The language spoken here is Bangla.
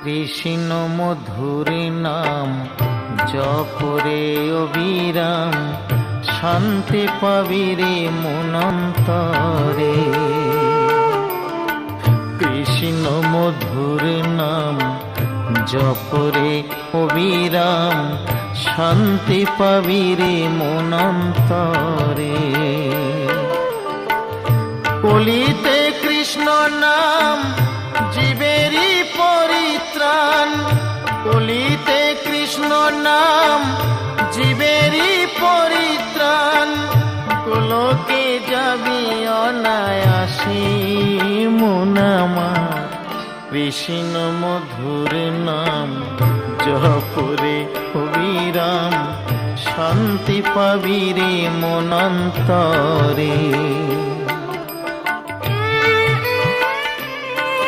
কৃষ্ণ মধুর নাম জপরে অবিরাম, শান্তি পাবি রে মনন্তরে। কৃষ্ণ মধুর নাম জপরে অবিরাম, শান্তি পাবি রে মনন্তরে। কলিতে কৃষ্ণ নাম জীবেরই পরিত্রাণ, কলিতে কৃষ্ণ নাম জীবেরই পরিত্রাণ। গোলকে যাবি অনায়াসে মন আমার, কৃষ্ণ মধুর নাম জপরে অবিরাম, শান্তি পাবি রে মনন্তরে।